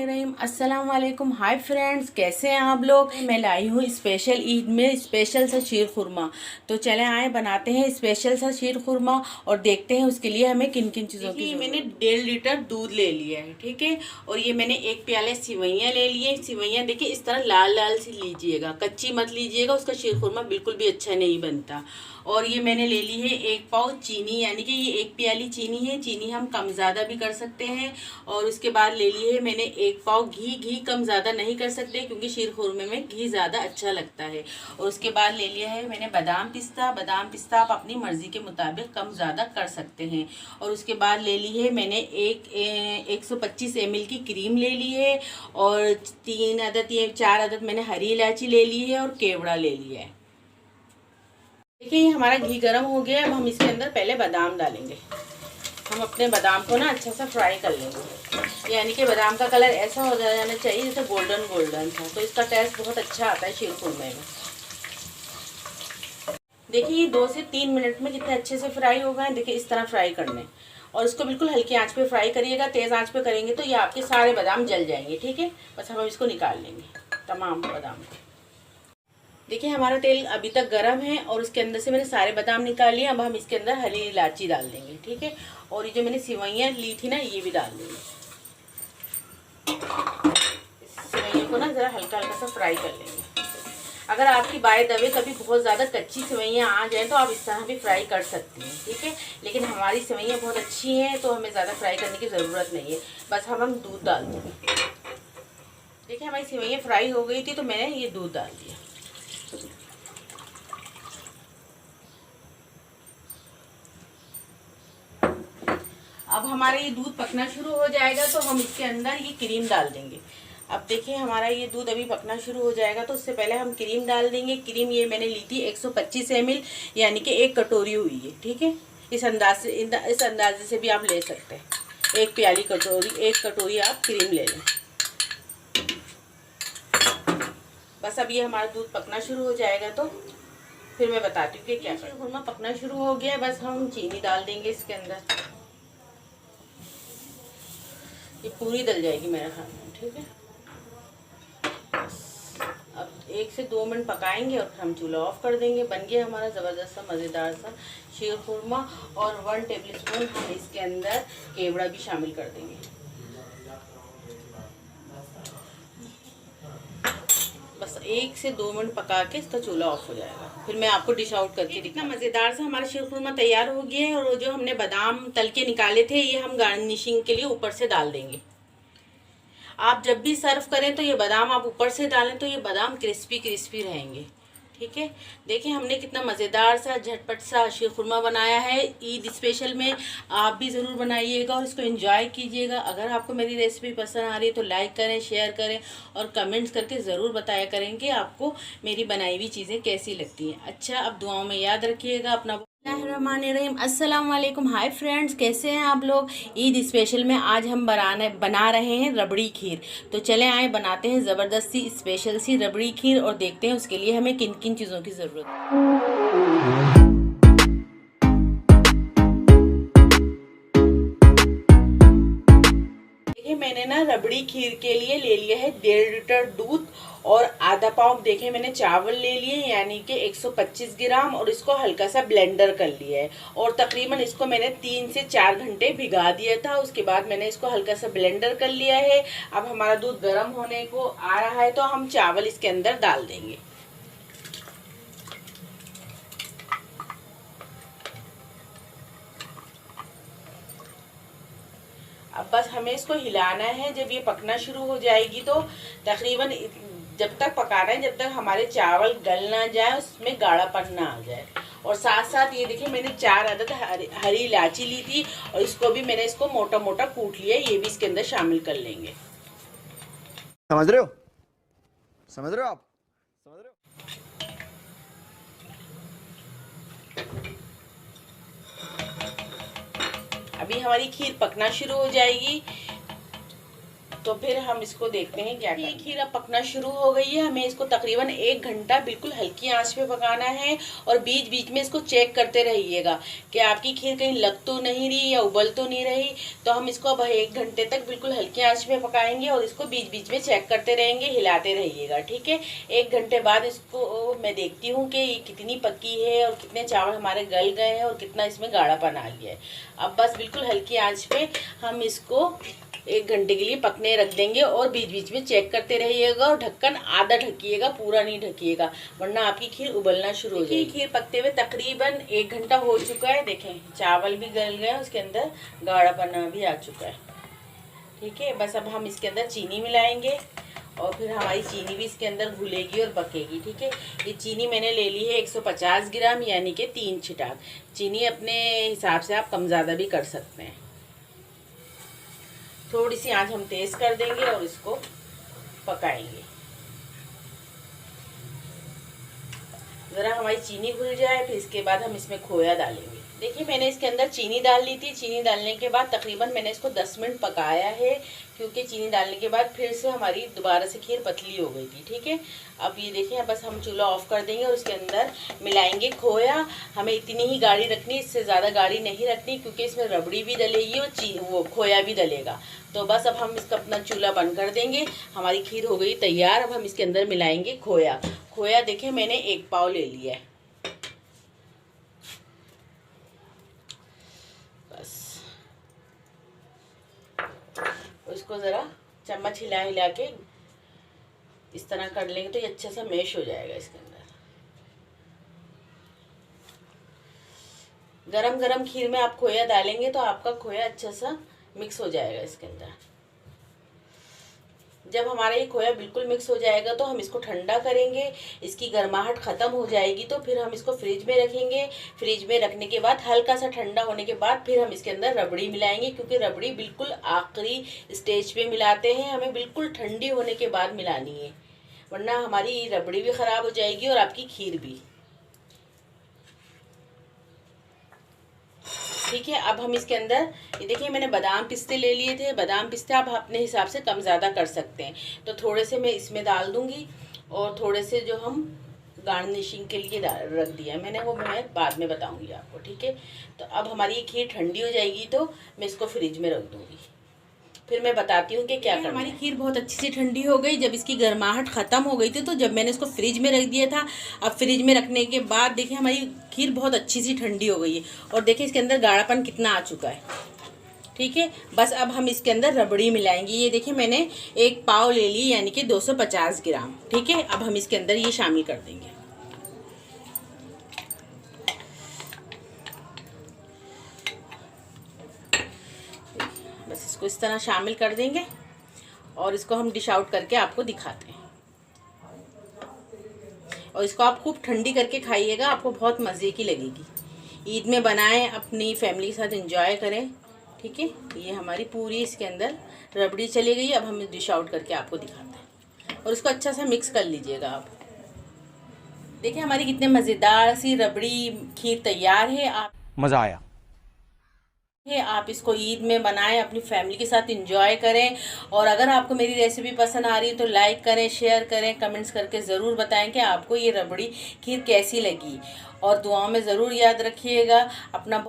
बिस्मिल्लाहिर्रहमानिर्रहीम। अस्सलाम वालेकुम। हाय फ्रेंड्स, कैसे हैं आप लोग। मैं लाई हूँ स्पेशल ईद में स्पेशल सा शीर खुरमा। तो चले आए बनाते हैं स्पेशल सा शीर खुरमा और देखते हैं उसके लिए हमें किन किन चीज़ों की। मैंने 1.5 लीटर दूध ले लिया है, ठीक है। और ये मैंने 1 प्याले सिवैयाँ ले लिए। सिवैयाँ देखिए इस तरह लाल लाल सी लीजिएगा, कच्ची मत लीजिएगा, उसका शीर खुरमा बिल्कुल भी अच्छा नहीं बनता। और ये मैंने ले ली है 1 पाव चीनी, यानी कि ये 1 प्याली चीनी है। चीनी हम कम ज़्यादा भी कर सकते हैं। और उसके बाद ले ली है मैंने 1 पाव घी। घी कम ज़्यादा नहीं कर सकते क्योंकि शीर खुरमे में घी ज़्यादा अच्छा लगता है। और उसके बाद ले लिया है मैंने बादाम पिस्ता। बादाम पिस्ता आप अपनी मर्ज़ी के मुताबिक कम ज़्यादा कर सकते हैं। और उसके बाद ले ली है मैंने 125 ml की क्रीम ले ली है। और 4 अदद मैंने हरी इलायची ले ली है और केवड़ा ले लिया है। देखिए ये हमारा घी गर्म हो गया है। अब हम इसके अंदर पहले बादाम डालेंगे। हम अपने बादाम को ना अच्छा सा फ्राई कर लेंगे, यानी कि बादाम का कलर ऐसा हो जाना चाहिए जैसे गोल्डन गोल्डन था, तो इसका टेस्ट बहुत अच्छा आता है शीर खुरमे में। देखिए ये 2 से 3 मिनट में कितने अच्छे से फ्राई हो गए हैं। देखिए इस तरह फ्राई करने, और इसको बिल्कुल हल्की आंच पे फ्राई करिएगा। तेज़ आंच पे करेंगे तो ये आपके सारे बादाम जल जाएंगे, ठीक है। बस हम इसको निकाल लेंगे तमाम बादाम को। देखिए हमारा तेल अभी तक गर्म है और उसके अंदर से मैंने सारे बादाम निकाल लिए। अब हम इसके अंदर हरी इलायची डाल देंगे, ठीक है। और ये जो मैंने सिवैयाँ ली थी ना, ये भी डाल देंगे। इस सिवैयों को ना ज़रा हल्का हल्का सा फ्राई कर लेंगे। अगर आपकी बाय द वे कभी बहुत ज़्यादा कच्ची सिवैयाँ आ जाए तो आप इस तरह भी फ्राई कर सकती हैं, ठीक है। लेकिन हमारी सिवैयाँ बहुत अच्छी हैं तो हमें ज़्यादा फ्राई करने की ज़रूरत नहीं है। बस हम दूध डाल देंगे। देखिए हमारी सिवैयाँ फ्राई हो गई थी तो मैंने ये दूध डाल दिया। अब हमारा ये दूध पकना शुरू हो जाएगा तो हम इसके अंदर ये क्रीम डाल देंगे। अब देखिए हमारा ये दूध अभी पकना शुरू हो जाएगा तो उससे पहले हम क्रीम डाल देंगे। क्रीम ये मैंने ली थी 125 ml, यानी कि 1 कटोरी हुई है, ठीक है। इस अंदाजे से भी आप ले सकते हैं। 1 प्याली कटोरी, 1 कटोरी आप क्रीम ले लें। बस अब ये हमारा दूध पकना शुरू हो जाएगा तो फिर मैं बताती हूँ कि क्या करें। खुरमा पकना शुरू हो गया है, बस हम चीनी डाल देंगे इसके अंदर। ये पूरी डल जाएगी मेरा खाना, ठीक है। अब 1 से 2 मिनट पकाएंगे और हम चूल्हा ऑफ कर देंगे। बन गया हमारा ज़बरदस्त सा मज़ेदार सा शीर खुरमा। और 1 टेबलस्पून हम इसके अंदर केवड़ा भी शामिल कर देंगे। बस 1 से 2 मिनट पका के इसका चूल्हा ऑफ हो जाएगा। फिर मैं आपको डिश आउट करके दिखा। मज़ेदार सा हमारा शीर खुरमा तैयार हो गया है। और जो हमने बादाम तल के निकाले थे ये हम गार्निशिंग के लिए ऊपर से डाल देंगे। आप जब भी सर्व करें तो ये बादाम आप ऊपर से डालें तो ये बादाम क्रिस्पी क्रिस्पी रहेंगे, ठीक है। देखिए हमने कितना मज़ेदार सा झटपट सा शीर खुरमा बनाया है ईद स्पेशल में। आप भी ज़रूर बनाइएगा और इसको एंजॉय कीजिएगा। अगर आपको मेरी रेसिपी पसंद आ रही है तो लाइक करें, शेयर करें और कमेंट्स करके ज़रूर बताया करें कि आपको मेरी बनाई हुई चीज़ें कैसी लगती हैं। अच्छा, अब दुआओं में याद रखिएगा अपना। बिस्मिल्लाहिर्रहमानिर्रहीम। अस्सलाम वालेकुम। हाय फ्रेंड्स, कैसे हैं आप लोग। ईद स्पेशल में आज हम बना रहे हैं रबड़ी खीर। तो चले आए बनाते हैं ज़बरदस्त सी स्पेशल सी रबड़ी खीर और देखते हैं उसके लिए हमें किन किन चीज़ों की ज़रूरत है। देखिए मैंने ना रबड़ी खीर के लिए ले लिया है 1.5 लीटर दूध और आधा पाव देखे मैंने चावल ले लिए, यानी कि 125 ग्राम। और इसको हल्का सा ब्लेंडर कर लिया है और तकरीबन इसको मैंने 3 से 4 घंटे भिगा दिया था। उसके बाद मैंने इसको हल्का सा ब्लेंडर कर लिया है। अब हमारा दूध गर्म होने को आ रहा है तो हम चावल इसके अंदर डाल देंगे। अब बस हमें इसको हिलाना है। जब ये पकना शुरू हो जाएगी तो तकरीबन जब तक पकाना है जब तक हमारे चावल गल ना जाए, उसमें गाढ़ापन ना आ जाए। और साथ साथ ये देखिए मैंने 4 अदद हरी इलायची ली थी और इसको भी मैंने इसको मोटा मोटा कूट लिया, ये भी इसके अंदर शामिल कर लेंगे। समझ रहे हो? समझ रहे हो आप? समझ रहे हो? अभी हमारी खीर पकना शुरू हो जाएगी तो फिर हम इसको देखते हैं क्या करें। खीर अब पकना शुरू हो गई है। हमें इसको तकरीबन 1 घंटा बिल्कुल हल्की आंच पे पकाना है और बीच बीच में इसको चेक करते रहिएगा कि आपकी खीर कहीं लग तो नहीं रही या उबल तो नहीं रही। तो हम इसको अब 1 घंटे तक बिल्कुल हल्की आंच पे पकाएंगे और इसको बीच बीच में चेक करते रहेंगे, हिलाते रहिएगा, ठीक है। 1 घंटे बाद इसको मैं देखती हूँ कि ये कितनी पकी है और कितने चावल हमारे गल गए हैं और कितना इसमें गाढ़ापन आ गया है। अब बस बिल्कुल हल्की आंच पे हम इसको 1 घंटे के लिए पकने रख देंगे और बीच बीच में चेक करते रहिएगा और ढक्कन आधा ढकिएगा, पूरा नहीं ढकिएगा, वरना आपकी खीर उबलना शुरू हो जाएगी। खीर पकते हुए तकरीबन 1 घंटा हो चुका है। देखें चावल भी गल गए, उसके अंदर गाढ़ापन भी आ चुका है, ठीक है। बस अब हम इसके अंदर चीनी मिलाएंगे और फिर हमारी चीनी भी इसके अंदर घुलेगी और पकेगी, ठीक है। ये चीनी मैंने ले ली है 150 ग्राम, यानी कि 3 छिटाक। चीनी अपने हिसाब से आप कम ज़्यादा भी कर सकते हैं। थोड़ी सी आंच हम तेज कर देंगे और इसको पकाएंगे। ज़रा हमारी चीनी घुल जाए, फिर इसके बाद हम इसमें खोया डालेंगे। देखिए मैंने इसके अंदर चीनी डाल ली थी। चीनी डालने के बाद तकरीबन मैंने इसको 10 मिनट पकाया है, क्योंकि चीनी डालने के बाद फिर से हमारी दोबारा से खीर पतली हो गई थी, ठीक है। अब ये देखिए बस हम चूल्हा ऑफ कर देंगे और उसके अंदर मिलाएंगे खोया। हमें इतनी ही गाढ़ी रखनी, इससे ज़्यादा गाढ़ी नहीं रखनी, क्योंकि इसमें रबड़ी भी डलेगी और वो खोया भी डलेगा। तो बस अब हम इसका अपना चूल्हा बंद कर देंगे। हमारी खीर हो गई तैयार। अब हम इसके अंदर मिलाएंगे खोया। खोया देखिए मैंने 1 पाव ले लिया है। बस उसको ज़रा चम्मच हिला हिला के इस तरह कर लेंगे तो ये अच्छा सा मैश हो जाएगा इसके अंदर। गरम गरम खीर में आप खोया डालेंगे तो आपका खोया अच्छा सा मिक्स हो जाएगा इसके अंदर। जब हमारा ये खोया बिल्कुल मिक्स हो जाएगा तो हम इसको ठंडा करेंगे। इसकी गर्माहट ख़त्म हो जाएगी तो फिर हम इसको फ्रिज में रखेंगे। फ्रिज में रखने के बाद हल्का सा ठंडा होने के बाद फिर हम इसके अंदर रबड़ी मिलाएंगे, क्योंकि रबड़ी बिल्कुल आखिरी स्टेज पे मिलाते हैं। हमें बिल्कुल ठंडी होने के बाद मिलानी है, वरना हमारी रबड़ी भी ख़राब हो जाएगी और आपकी खीर भी, ठीक है। अब हम इसके अंदर ये देखिए मैंने बादाम पिस्ते ले लिए थे। बादाम पिस्ते आप अपने हिसाब से कम ज़्यादा कर सकते हैं। तो थोड़े से मैं इसमें डाल दूंगी और थोड़े से जो हम गार्निशिंग के लिए रख दिया है मैंने, वो मैं बाद में बताऊंगी आपको, ठीक है। तो अब हमारी ये खीर ठंडी हो जाएगी तो मैं इसको फ्रिज में रख दूंगी, फिर मैं बताती हूँ कि क्या करना है। हमारी खीर बहुत अच्छी से ठंडी हो गई। जब इसकी गर्माहट ख़त्म हो गई थी तो जब मैंने इसको फ्रिज में रख दिया था, अब फ्रिज में रखने के बाद देखिए हमारी खीर बहुत अच्छी सी ठंडी हो गई है और देखिए इसके अंदर गाढ़ापन कितना आ चुका है, ठीक है। बस अब हम इसके अंदर रबड़ी मिलाएंगे। ये देखिए मैंने 1 पाव ले ली, यानी कि 250 ग्राम, ठीक है। अब हम इसके अंदर ये शामिल कर देंगे। बस इसको इस तरह शामिल कर देंगे और इसको हम डिश आउट करके आपको दिखाते हैं। और इसको आप खूब ठंडी करके खाइएगा, आपको बहुत मज़े की लगेगी। ईद में बनाएं, अपनी फैमिली के साथ एंजॉय करें, ठीक है। ये हमारी पूरी इसके अंदर रबड़ी चली गई। अब हम डिश आउट करके आपको दिखाते हैं और इसको अच्छा सा मिक्स कर लीजिएगा आप। देखिए हमारी कितने मज़ेदार सी रबड़ी खीर तैयार है। आप मज़ा आया। आप इसको ईद में बनाएं, अपनी फैमिली के साथ एंजॉय करें। और अगर आपको मेरी रेसिपी पसंद आ रही है तो लाइक करें, शेयर करें, कमेंट्स करके ज़रूर बताएं कि आपको ये रबड़ी खीर कैसी लगी। और दुआओं में ज़रूर याद रखिएगा। अपना